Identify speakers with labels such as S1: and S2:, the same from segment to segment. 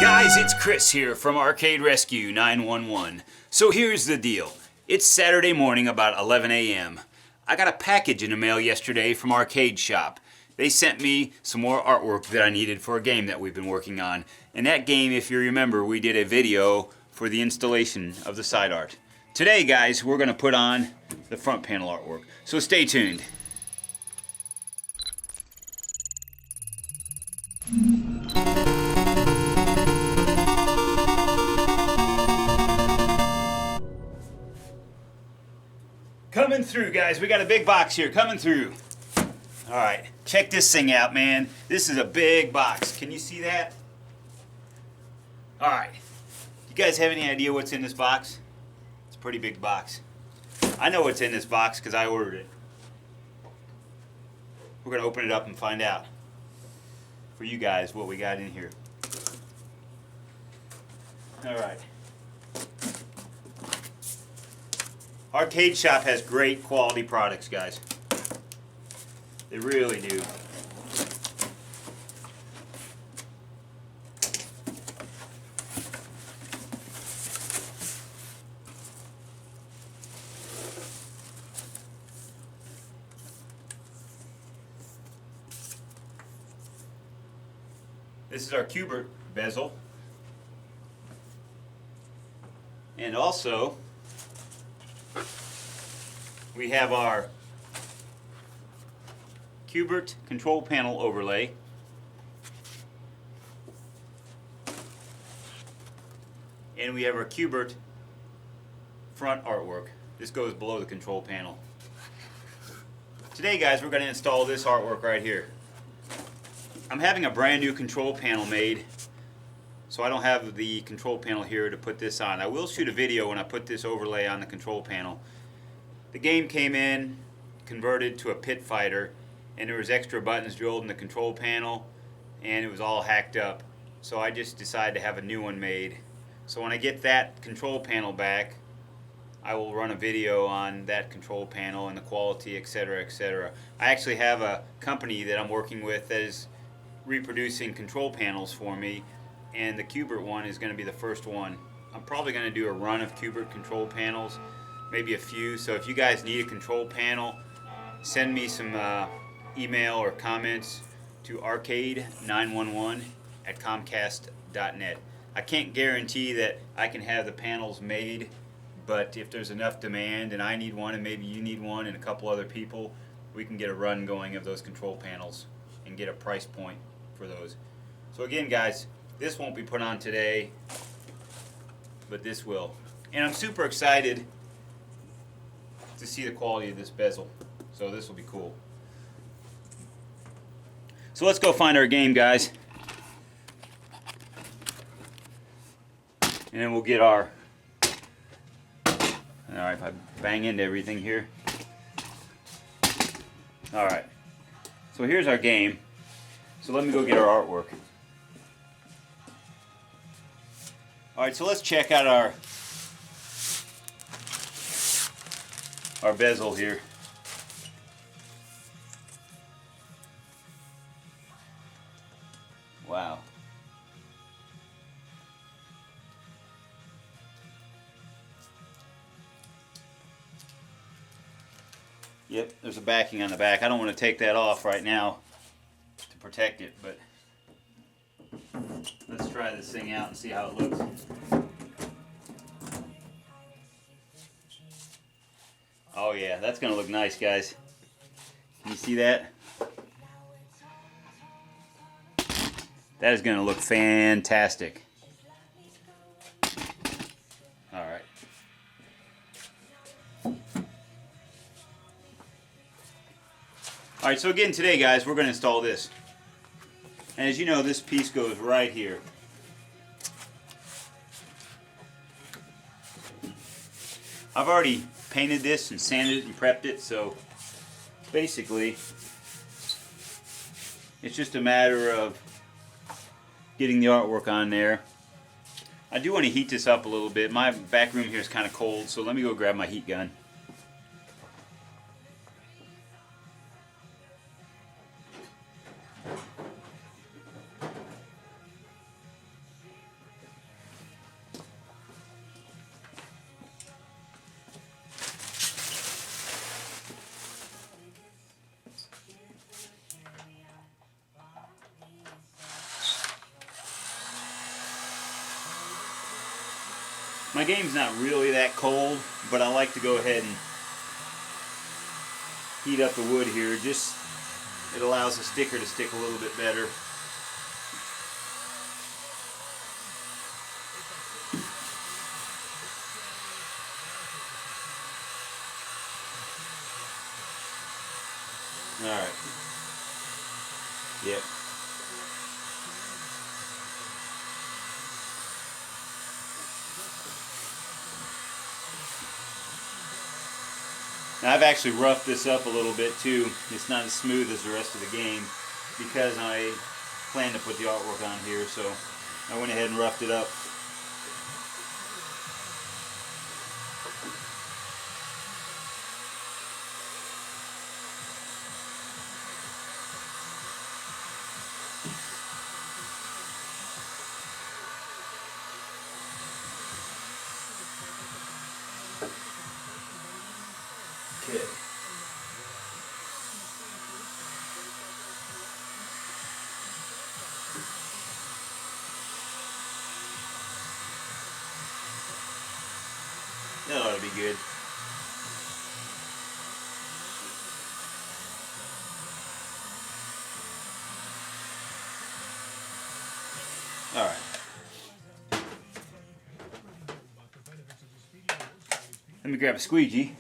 S1: Guys, it's Chris here from Arcade Rescue 911. So here's the deal. It's Saturday morning about 11 a.m. I got a package in the mail yesterday from Arcade Shop. They sent me some more artwork that I needed for a game that we've been working on. And that game, if you remember, we did a video for the installation of the side art. Today, guys, we're going to put on the front panel artwork. So stay tuned. Coming through, guys. We got a big box here coming through. All right, check this thing out, man. This is a big box. Can you see that? All right. You guys have any idea what's in this box? It's a pretty big box. I know what's in this box because I ordered it. We're going to open it up and find out for you guys what we got in here. All right. Arcade Shop has great quality products, guys. They really do. This is our Qbert bezel. And also, we have our Qbert control panel overlay. And we have our Qbert front artwork. This goes below the control panel. Today, guys, we're going to install this artwork right here. I'm having a brand new control panel made, so I don't have the control panel here to put this on. I will shoot a video when I put this overlay on the control panel. The game came in, converted to a pit fighter, and there was extra buttons drilled in the control panel, and it was all hacked up. So I just decided to have a new one made. So when I get that control panel back, I will run a video on that control panel and the quality, etc., etc. I actually have a company that I'm working with that is reproducing control panels for me, and the Qbert one is going to be the first one. I'm probably going to do a run of Qbert control panels, maybe a few. So if you guys need a control panel, send me some email or comments to arcade911@comcast.net. I can't guarantee that I can have the panels made, but if there's enough demand and I need one and maybe you need one and a couple other people, we can get a run going of those control panels and get a price point for those. So again, guys, this won't be put on today, but this will. And I'm super excited to see the quality of this bezel. So this will be cool. So let's go find our game, guys. And then we'll get our... Alright, if I bang into everything here. Alright. So here's our game. So let me go get our artwork. Alright, so let's check out our bezel here. Wow. Yep, there's a backing on the back. I don't want to take that off right now to protect it, but let's try this thing out and see how it looks. Oh yeah, that's going to look nice, guys. Can you see that? That is going to look fantastic. Alright. Alright, so again today, guys, we're going to install this. And as you know, this piece goes right here. I've already painted this and sanded it and prepped it, so basically it's just a matter of getting the artwork on there. I do want to heat this up a little bit. My back room here is kind of cold, so let me go grab my heat gun. My game's not really that cold, but I like to go ahead and heat up the wood here. Just it allows the sticker to stick a little bit better. Alright. Yep. Now I've actually roughed this up a little bit too. It's not as smooth as the rest of the game because I plan to put the artwork on here, so I went ahead and roughed it up. Okay. That ought to be good. All right. Let me grab a squeegee.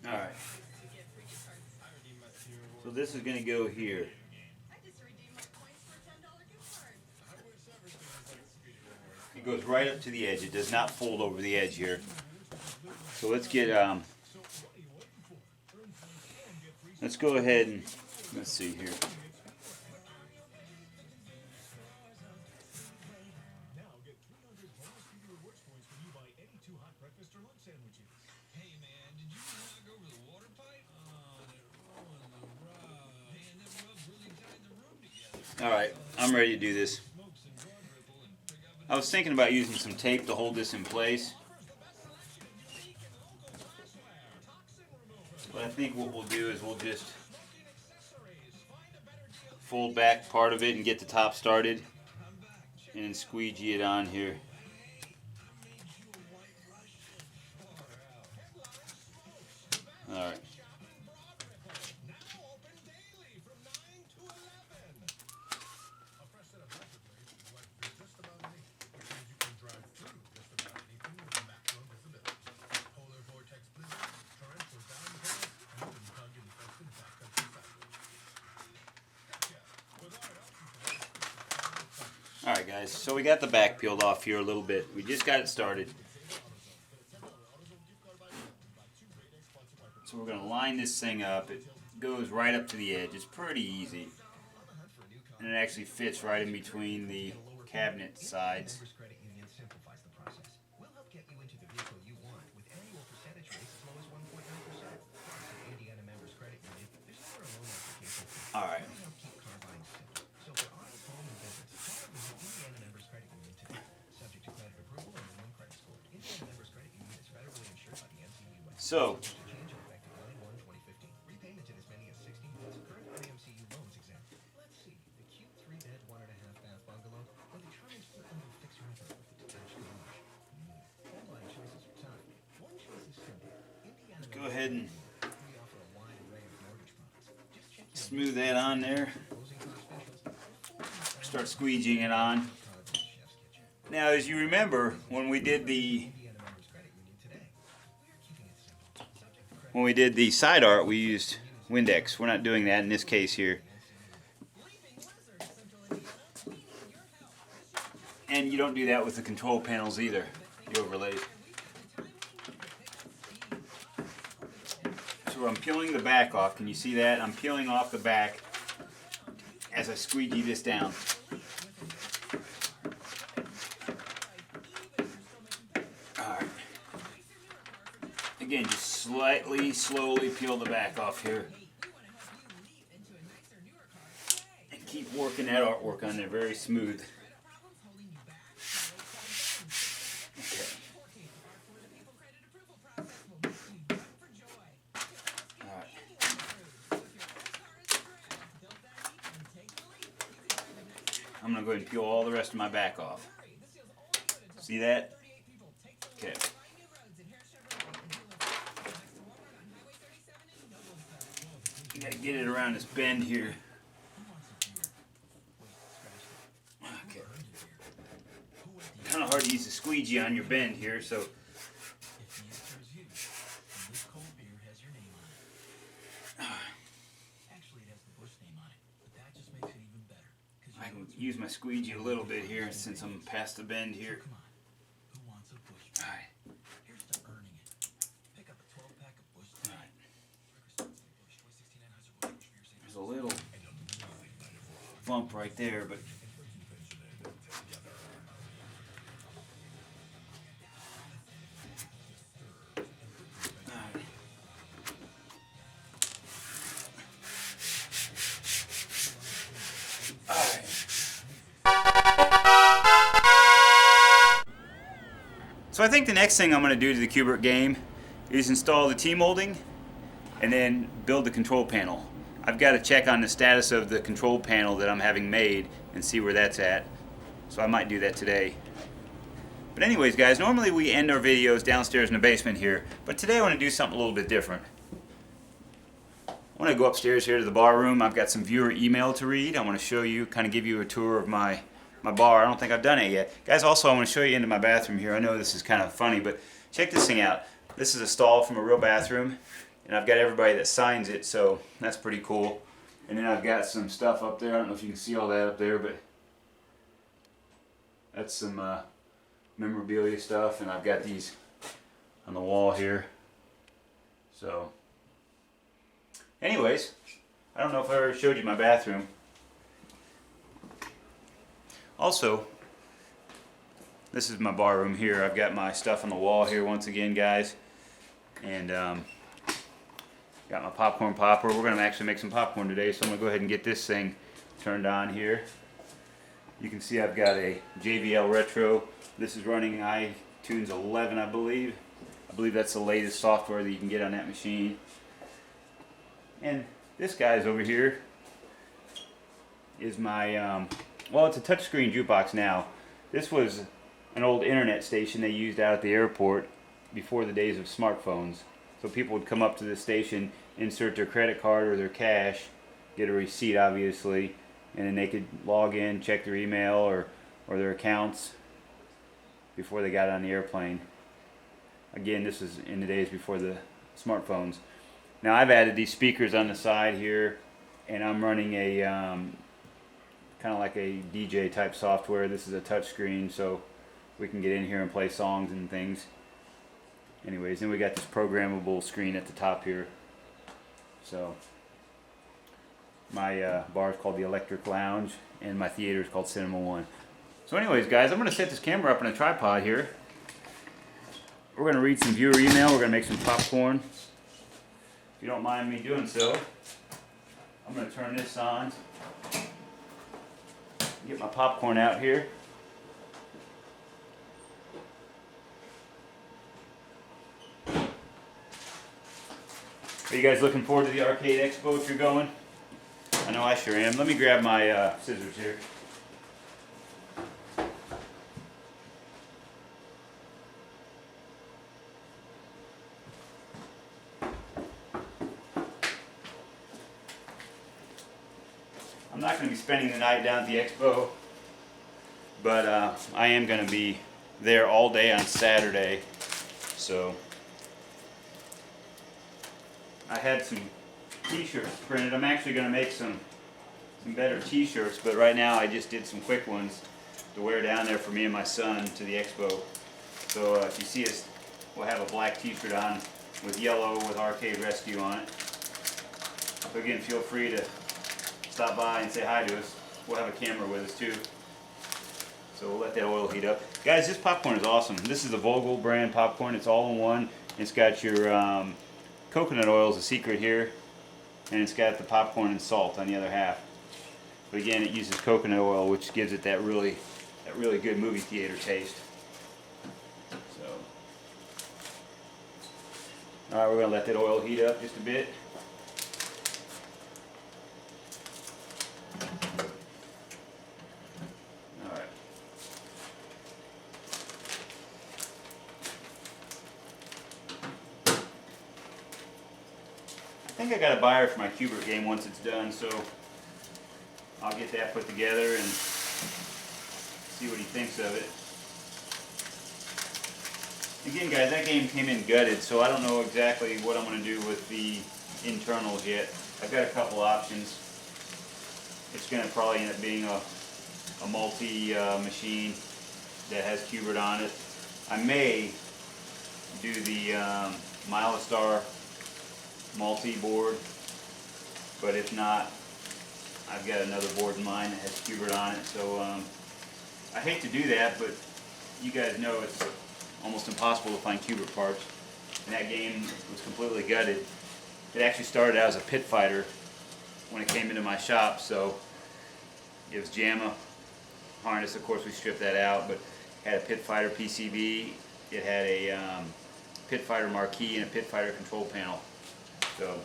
S1: Alright, so this is going to go here. It goes right up to the edge. It does not fold over the edge here. So let's get, let's go ahead and, let's see here. Alright, I'm ready to do this. I was thinking about using some tape to hold this in place. But I think what we'll do is we'll just fold back part of it and get the top started and then squeegee it on here. Alright. Alright guys, so we got the back peeled off here a little bit. We just got it started. So we're going to line this thing up. It goes right up to the edge. It's pretty easy. And it actually fits right in between the cabinet sides. Alright. So, go ahead and smooth that on there. Start squeegeeing it on. Now, as you remember, when we did the side art, we used Windex. We're not doing that in this case here. And you don't do that with the control panels either, the overlays. So I'm peeling the back off. Can you see that? I'm peeling off the back as I squeegee this down. Alright. Again, just slightly, slowly peel the back off here. And keep working that artwork on there very smooth. I'm going to go ahead and peel all the rest of my back off. See that? Okay. You got to get it around this bend here. Okay. Kind of hard to use the squeegee on your bend here, so. I can use my squeegee a little bit here since I'm past the bend here. Alright. There's a little bump right there, but so I think the next thing I'm going to do to the Qbert game is install the T-molding and then build the control panel. I've got to check on the status of the control panel that I'm having made and see where that's at. So I might do that today. But anyways guys, normally we end our videos downstairs in the basement here, but today I want to do something a little bit different. I want to go upstairs here to the bar room. I've got some viewer email to read. I want to show you, kind of give you a tour of my bar. I don't think I've done it yet. Guys, also I want to show you into my bathroom here. I know this is kind of funny, but check this thing out. This is a stall from a real bathroom, and I've got everybody that signs it, so that's pretty cool. And then I've got some stuff up there. I don't know if you can see all that up there, but that's some memorabilia stuff, and I've got these on the wall here. So anyways, I don't know if I ever showed you my bathroom. Also, this is my bar room here. I've got my stuff on the wall here once again, guys. And got my popcorn popper. We're going to actually make some popcorn today, so I'm going to go ahead and get this thing turned on here. You can see I've got a JBL Retro. This is running iTunes 11, I believe. I believe that's the latest software that you can get on that machine. And this guy's over here is my, well, it's a touchscreen jukebox now. This was an old internet station they used out at the airport before the days of smartphones. So people would come up to the station, insert their credit card or their cash, get a receipt obviously, and then they could log in, check their email or their accounts before they got on the airplane. Again, this is in the days before the smartphones. Now I've added these speakers on the side here, and I'm running a kind of like a DJ type software. This is a touch screen, so we can get in here and play songs and things. Anyways, then we got this programmable screen at the top here. So my bar is called the Electric Lounge, and my theater is called Cinema One. So anyways guys, I'm going to set this camera up on a tripod here. We're going to read some viewer email. We're going to make some popcorn. If you don't mind me doing so, I'm going to turn this on. Get my popcorn out here. Are you guys looking forward to the Arcade Expo if you're going? I know I sure am. Let me grab my scissors here. I'm not going to be spending the night down at the expo, but I am going to be there all day on Saturday. So I had some t-shirts printed. I'm actually going to make some better t-shirts, but right now I just did some quick ones to wear down there for me and my son to the expo. So if you see us, we'll have a black t-shirt on with yellow with Arcade Rescue on it. So again, feel free to stop by and say hi to us. We'll have a camera with us too. So we'll let that oil heat up. Guys, this popcorn is awesome. This is the Vogel brand popcorn. It's all in one. It's got your coconut oil is a secret here, and it's got the popcorn and salt on the other half. But again, it uses coconut oil, which gives it that really good movie theater taste. So, all right, we're gonna let that oil heat up just a bit. think I got a buyer for my Qbert game once it's done, so I'll get that put together and see what he thinks of it. Again, guys, that game came in gutted, so I don't know exactly what I'm going to do with the internals yet. I've got a couple options. It's going to probably end up being a multi-machine that has Qbert on it. I may do the Milestar multi-board, but if not, I've got another board in mind that has Qbert on it. So I hate to do that, but you guys know it's almost impossible to find Qbert parts. And that game was completely gutted. It actually started out as a pit fighter when it came into my shop, so it was JAMA harness. Of course, we stripped that out, but it had a pit fighter PCB. It had a pit fighter marquee and a pit fighter control panel. So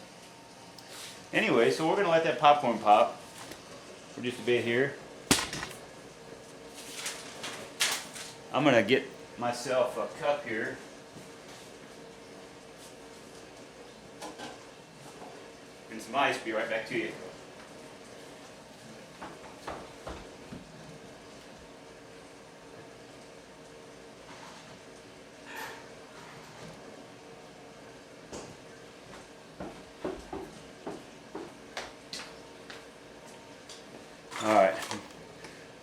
S1: anyway, so we're going to let that popcorn pop for just a bit here. I'm going to get myself a cup here. And some ice. Be right back to you. Alright,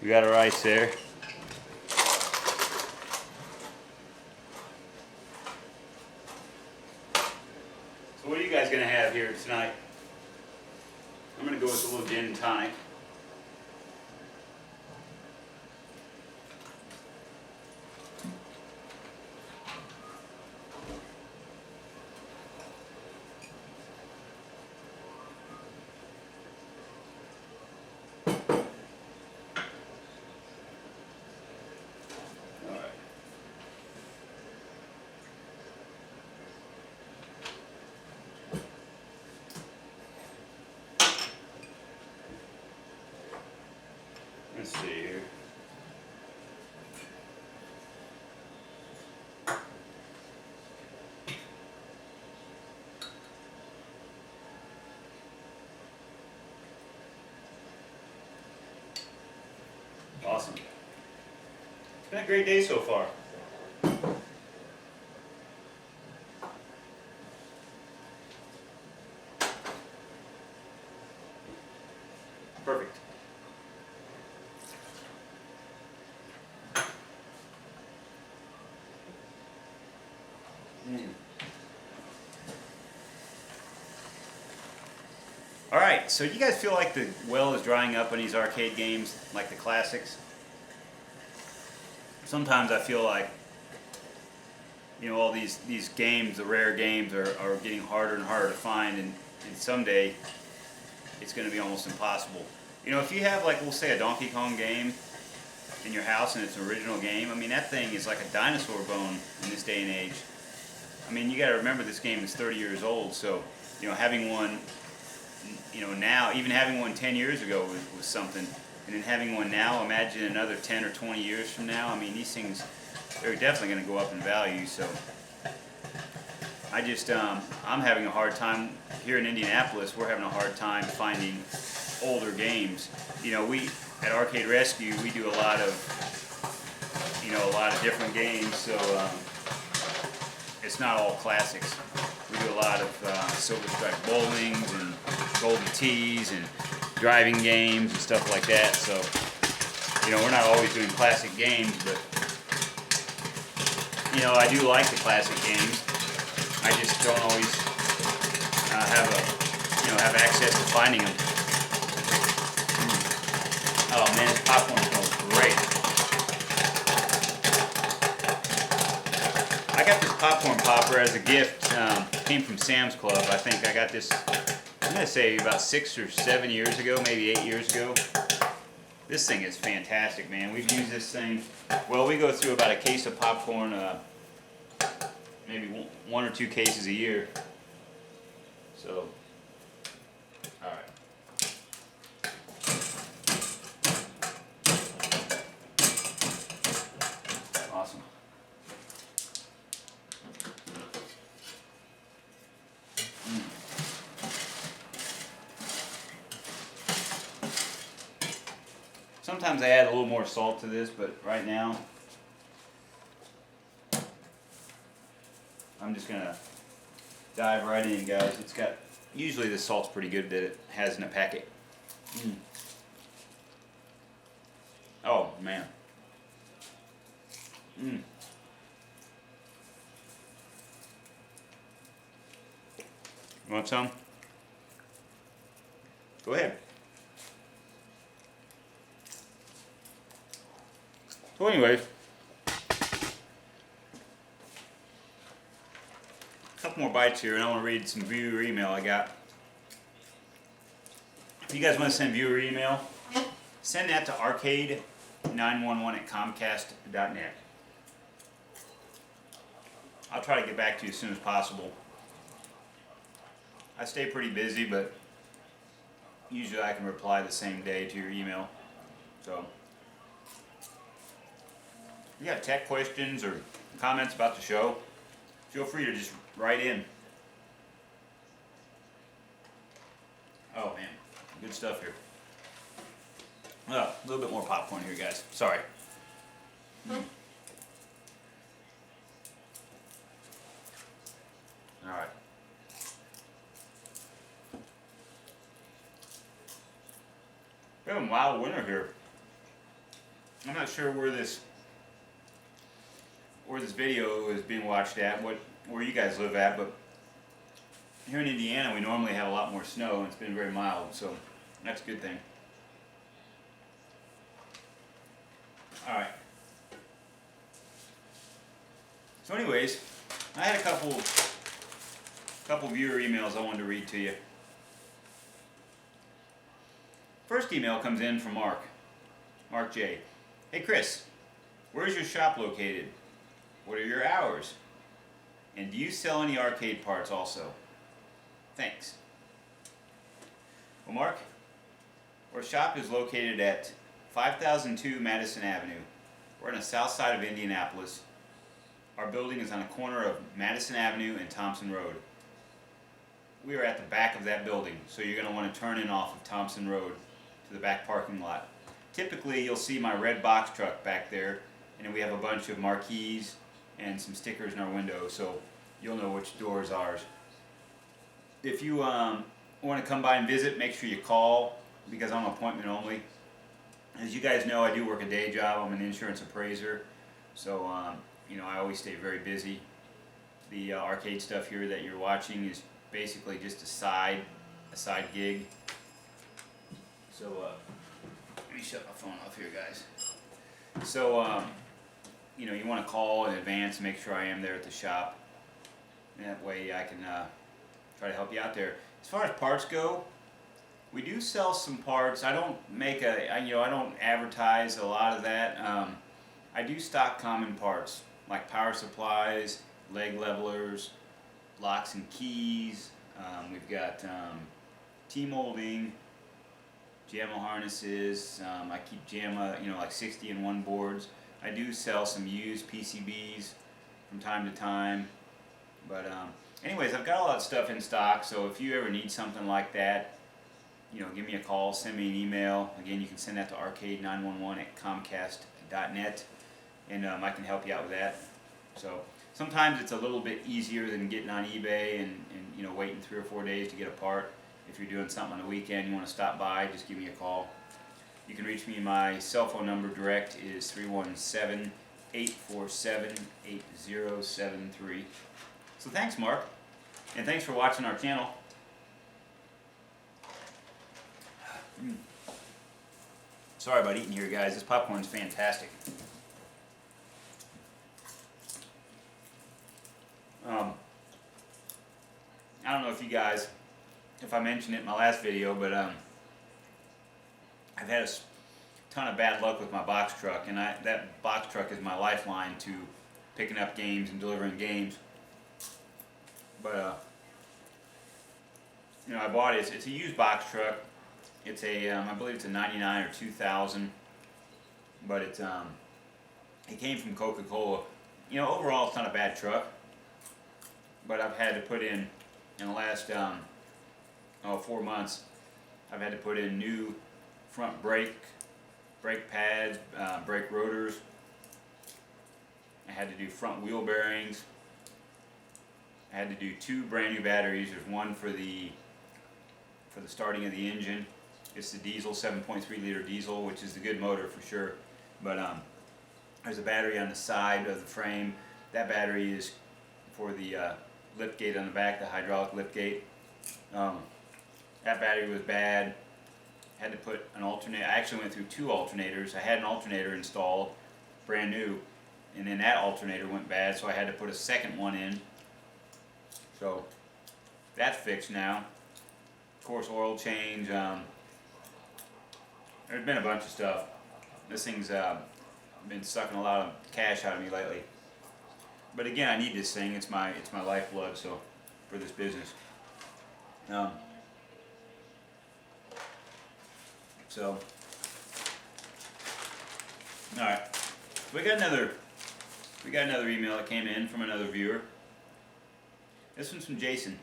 S1: we got our ice there. So what are you guys going to have here tonight? I'm going to go with a little gin and tonic. Let's see here. Awesome. It's been a great day so far. Perfect. Alright, so you guys feel like the well is drying up on these arcade games, like the classics? Sometimes I feel like, you know, all these games, the rare games, are getting harder and harder to find, and someday it's going to be almost impossible. You know, if you have, like, we'll say a Donkey Kong game in your house and it's an original game, I mean, that thing is like a dinosaur bone in this day and age. I mean, you got to remember this game is 30 years old, so, you know, having one, you know, now, even having one 10 years ago was something. And then having one now, imagine another 10 or 20 years from now. I mean, these things, they're definitely going to go up in value. So I just, I'm having a hard time here in Indianapolis. We're having a hard time finding older games. You know, we at Arcade Rescue, we do a lot of, you know, a lot of different games. So it's not all classics. We do a lot of Silver Strike bowlings and Golden Tees and driving games and stuff like that. So, you know, we're not always doing classic games, but, you know, I do like the classic games. I just don't always have access to finding them. Oh man, this popcorn smells great. I got this popcorn popper as a gift. Came from Sam's Club. I think I got this, I'm going to say about 6 or 7 years ago, maybe 8 years ago. This thing is fantastic, man. We've used this thing, well, we go through about a case of popcorn, maybe 1 or 2 cases a year. So, alright. Awesome. Sometimes I add a little more salt to this, but right now I'm just gonna dive right in, guys. It's got, usually the salt's pretty good that it has in a packet. Oh man. You want some? Go ahead. So anyways, a couple more bites here, and I want to read some viewer email I got. If you guys want to send viewer email, send that to arcade911@comcast.net. I'll try to get back to you as soon as possible. I stay pretty busy, but usually I can reply the same day to your email. So, if you got tech questions or comments about the show, feel free to just write in. Oh man, good stuff here. A little bit more popcorn here, guys. Sorry. Alright. We have a mild winter here. I'm not sure where this video is being watched at, where you guys live at, but here in Indiana we normally have a lot more snow and it's been very mild, so that's a good thing. Alright. So anyways, I had a couple viewer emails I wanted to read to you. First email comes in from Mark J. Hey Chris, where's your shop located? What are your hours? And do you sell any arcade parts also? Thanks. Well, Mark, our shop is located at 5002 Madison Avenue. We're on the south side of Indianapolis. Our building is on the corner of Madison Avenue and Thompson Road. We are at the back of that building, so you're going to want to turn in off of Thompson Road to the back parking lot. Typically, you'll see my red box truck back there, and then we have a bunch of marquees and some stickers in our window, so you'll know which door is ours. If you want to come by and visit, make sure you call, because I'm appointment only. As you guys know, I do work a day job. I'm an insurance appraiser, so you know, I always stay very busy. The arcade stuff here that you're watching is basically just a side gig. So let me shut my phone off here, guys. So you know, you want to call in advance, make sure I am there at the shop. That way I can try to help you out there. As far as parts go, we do sell some parts. I don't make I don't advertise a lot of that. I do stock common parts like power supplies, leg levelers, locks and keys. We've got T-molding, JAMA harnesses. I keep JAMA, like 60-in-1 boards. I do sell some used PCBs from time to time. But anyways, I've got a lot of stuff in stock, so if you ever need something like that, give me a call, send me an email. Again, you can send that to arcade911@comcast.net, and I can help you out with that. So sometimes it's a little bit easier than getting on eBay and waiting 3 or 4 days to get a part. If you're doing something on the weekend, you want to stop by, just give me a call. You can reach me. My cell phone number direct is 317-847-8073. So thanks, Mark, and thanks for watching our channel. Sorry about eating here, guys. This popcorn's fantastic. I don't know if I mentioned it in my last video, but I've had a ton of bad luck with my box truck, and that box truck is my lifeline to picking up games and delivering games. But I bought it. It's a used box truck. It's a I believe it's a 99 or 2000, but it came from Coca-Cola. Overall it's not a bad truck, but I've had to put in the last 4 months, I've had to put in new front brake brake pads, brake rotors. I had to do front wheel bearings. I had to do 2 brand new batteries. There's one for the starting of the engine. It's the diesel, 7.3 liter diesel, which is the good motor for sure. But there's a battery on the side of the frame. That battery is for the lift gate on the back, the hydraulic lift gate. That battery was bad. Had to put an alternator. I actually went through 2 alternators. I had an alternator installed, brand new, and then that alternator went bad, so I had to put a second one in. So that's fixed now. Of course, oil change. There's been a bunch of stuff. This thing's been sucking a lot of cash out of me lately. But again, I need this thing. It's my lifeblood. So for this business. So all right, we got another email that came in from another viewer. This one's from Jason.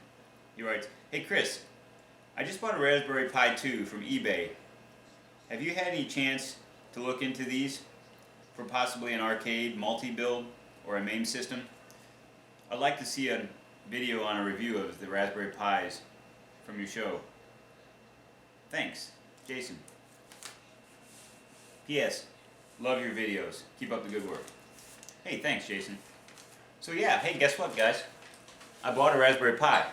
S1: He writes, "Hey Chris, I just bought a Raspberry Pi 2 from eBay. Have you had any chance to look into these for possibly an arcade multi-build or a MAME system? I'd like to see a video on a review of the Raspberry Pis from your show. Thanks, Jason. P.S. Love your videos. Keep up the good work." Hey, thanks, Jason. So yeah, hey, guess what, guys? I bought a Raspberry Pi.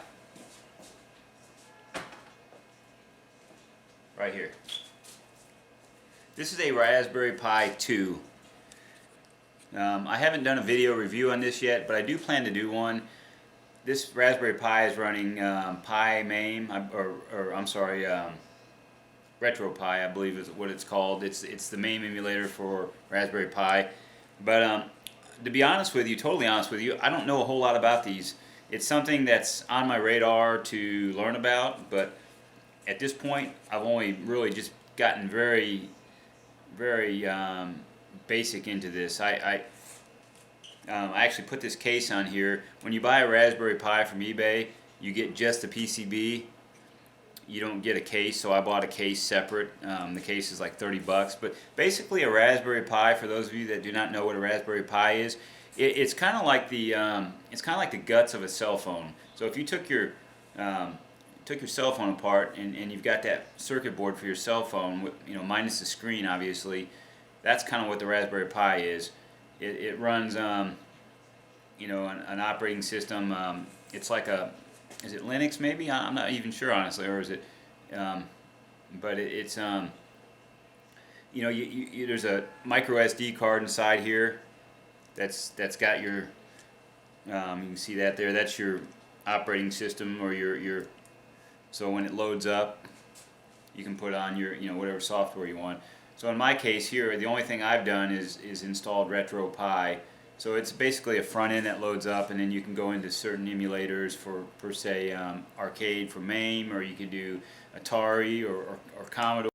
S1: Right here. This is a Raspberry Pi 2. I haven't done a video review on this yet, but I do plan to do one. This Raspberry Pi is running Pi MAME, or I'm sorry, RetroPie, I believe is what it's called. It's the MAME emulator for Raspberry Pi. But to be honest with you, totally honest with you, I don't know a whole lot about these. It's something that's on my radar to learn about, but at this point, I've only really just gotten very basic into this. I actually put this case on here. When you buy a Raspberry Pi from eBay, you get just the PCB. You don't get a case, so I bought a case separate. The case is like 30 bucks. But basically, a Raspberry Pi, for those of you that do not know what a Raspberry Pi is, it's kind of like the guts of a cell phone. So if you took your cell phone apart and you've got that circuit board for your cell phone, with, minus the screen, obviously, that's kind of what the Raspberry Pi is. It runs, an operating system. It's like is it Linux maybe? I'm not even sure honestly, or is it? But it's there's a micro SD card inside here. That's got your. You can see that there. That's your operating system or your. So when it loads up, you can put on your whatever software you want. So in my case here, the only thing I've done is installed RetroPie. So it's basically a front end that loads up, and then you can go into certain emulators for say arcade for MAME, or you could do Atari or Commodore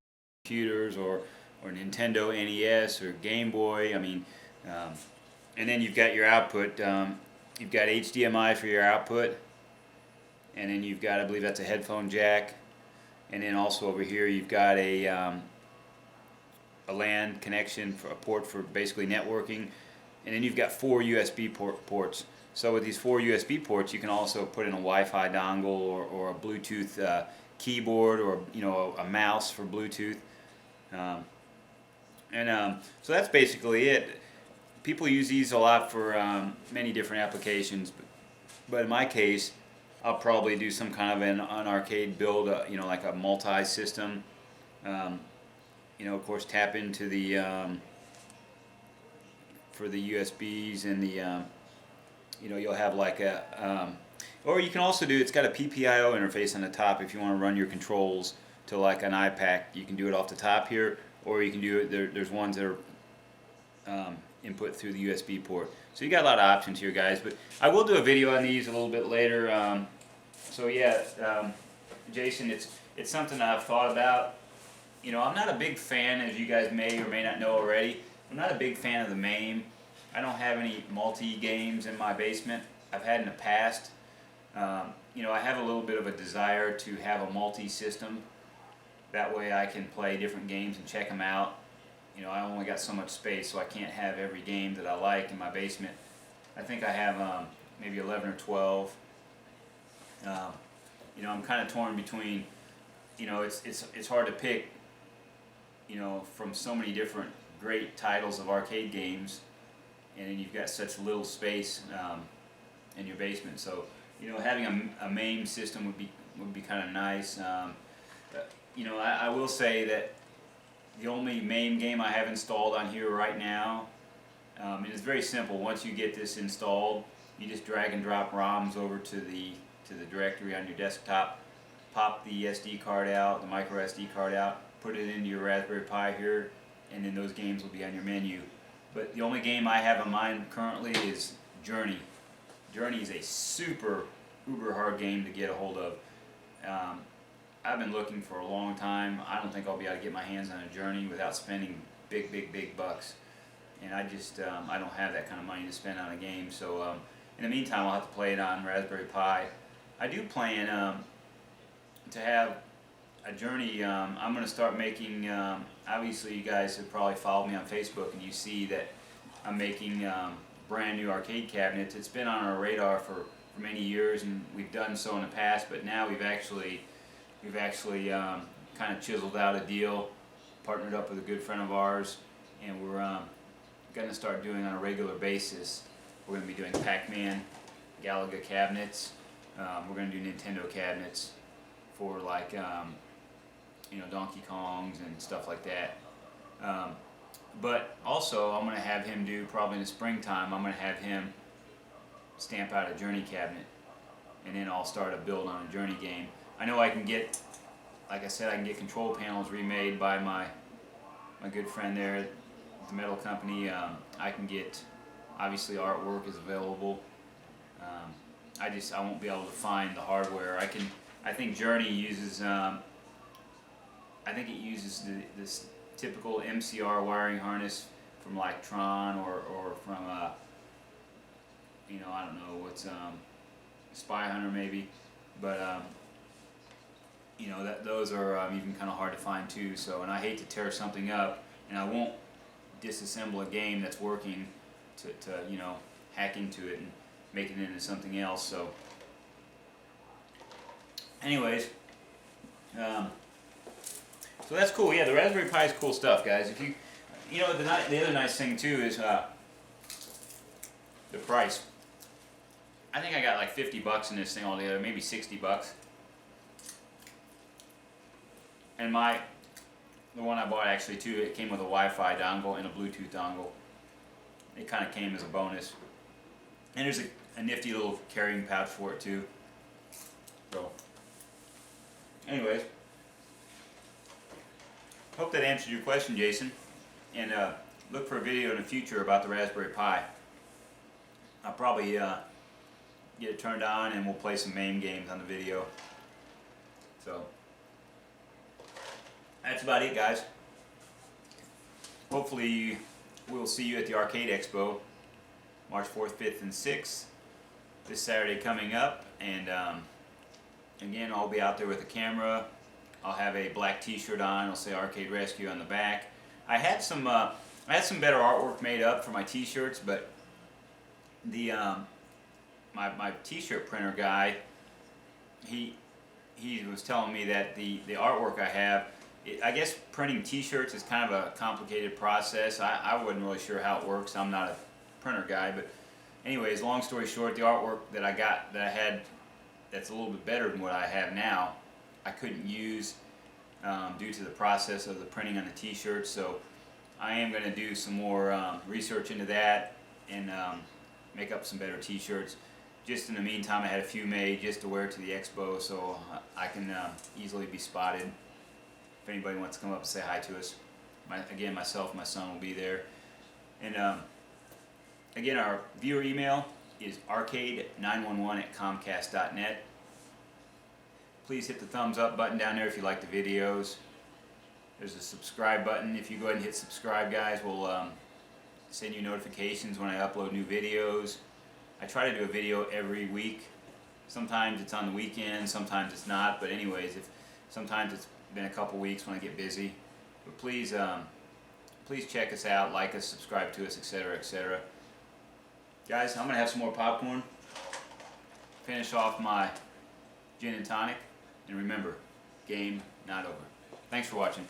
S1: computers or Nintendo NES or Game Boy. I mean, and then you've got your output. You've got HDMI for your output, and then you've got, I believe that's a headphone jack, and then also over here you've got a LAN connection for a port for basically networking. And then you've got 4 USB ports. So with these 4 USB ports, you can also put in a Wi-Fi dongle or a Bluetooth keyboard, or a mouse for Bluetooth. So that's basically it. People use these a lot for many different applications, but in my case, I'll probably do some kind of an arcade build, like a multi-system. Of course, tap into the for the USBs and the you'll have like a or you can also do, it's got a PPIO interface on the top if you want to run your controls to like an iPad. You can do it off the top here, or you can do it there's ones that are input through the USB port. So you got a lot of options here, guys, but I will do a video on these a little bit later. So yeah, Jason, it's something I've thought about. I'm not a big fan, as you guys may or may not know already. I'm not a big fan of the MAME. I don't have any multi-games in my basement. I've had in the past. I have a little bit of a desire to have a multi-system. That way I can play different games and check them out. you know, I only got so much space, so I can't have every game that I like in my basement. I think I have maybe 11 or 12. You know, I'm kind of torn between, you know, it's hard to pick, you know, from so many different great titles of arcade games, and then you've got such little space in your basement. So, you know, having a MAME system would be kind of nice. You know, I will say that the only MAME game I have installed on here right now, and it's very simple. Once you get this installed, you just drag and drop ROMs over to the directory on your desktop, pop the SD card out, the micro SD card out, put it into your Raspberry Pi here, and then those games will be on your menu. But the only game I have in mind currently is Journey. Journey is a super uber hard game to get a hold of. I've been looking for a long time. I don't think I'll be able to get my hands on a Journey without spending big bucks. And I just, I don't have that kind of money to spend on a game. So in the meantime, I'll have to play it on Raspberry Pi. I do plan to have a Journey. I'm going to start making, obviously you guys have probably followed me on Facebook and you see that I'm making brand new arcade cabinets. It's been on our radar for many years, and we've done so in the past, but now we've actually kind of chiseled out a deal, partnered up with a good friend of ours, and we're going to start doing on a regular basis. We're going to be doing Pac-Man, Galaga cabinets. We're going to do Nintendo cabinets for like you know, Donkey Kongs and stuff like that. But also I'm going to have him do, probably in the springtime, I'm going to have him stamp out a Journey cabinet, and then I'll start a build on a Journey game. I know I can get, like I said, I can get control panels remade by my good friend there at the metal company. I can get, obviously artwork is available. I won't be able to find the hardware. I think Journey uses, I think it uses this typical MCR wiring harness from like Tron or from you know, I don't know what's Spy Hunter maybe, but you know, those are even kind of hard to find too. So, and I hate to tear something up, and I won't disassemble a game that's working to you know, hack into it and make it into something else. So anyways, so that's cool. Yeah, the Raspberry Pi is cool stuff, guys. If you know, the other nice thing too is the price. I think I got like 50 bucks in this thing altogether, maybe 60 bucks. And the one I bought actually too, it came with a Wi-Fi dongle and a Bluetooth dongle. It kind of came as a bonus. And there's a nifty little carrying pouch for it too. So, anyways, hope that answered your question, Jason. And look for a video in the future about the Raspberry Pi. I'll probably get it turned on and we'll play some MAME games on the video. So, that's about it, guys. Hopefully we'll see you at the Arcade Expo, March 4th, 5th, and 6th, this Saturday coming up. And again, I'll be out there with a camera. I'll have a black t-shirt on. It'll say Arcade Rescue on the back. I had some better artwork made up for my t-shirts, but the my t-shirt printer guy, he was telling me that the artwork I have, I guess printing t-shirts is kind of a complicated process. I wasn't really sure how it works. I'm not a printer guy, but anyways, long story short, the artwork that I had that's a little bit better than what I have now, I couldn't use due to the process of the printing on the t-shirts. So I am going to do some more research into that and make up some better t-shirts. Just in the meantime, I had a few made just to wear to the expo, so I can easily be spotted if anybody wants to come up and say hi to us. Again, myself and my son will be there. And again, our viewer email is arcade911@comcast.net. Please hit the thumbs up button down there if you like the videos. There's a subscribe button. If you go ahead and hit subscribe, guys, we'll send you notifications when I upload new videos. I try to do a video every week. Sometimes it's on the weekend, sometimes it's not, but anyways, sometimes it's been a couple weeks when I get busy. But please Please check us out, like us, subscribe to us, etc., etc. Guys, I'm going to have some more popcorn, finish off my gin and tonic, and remember, game not over. Thanks for watching.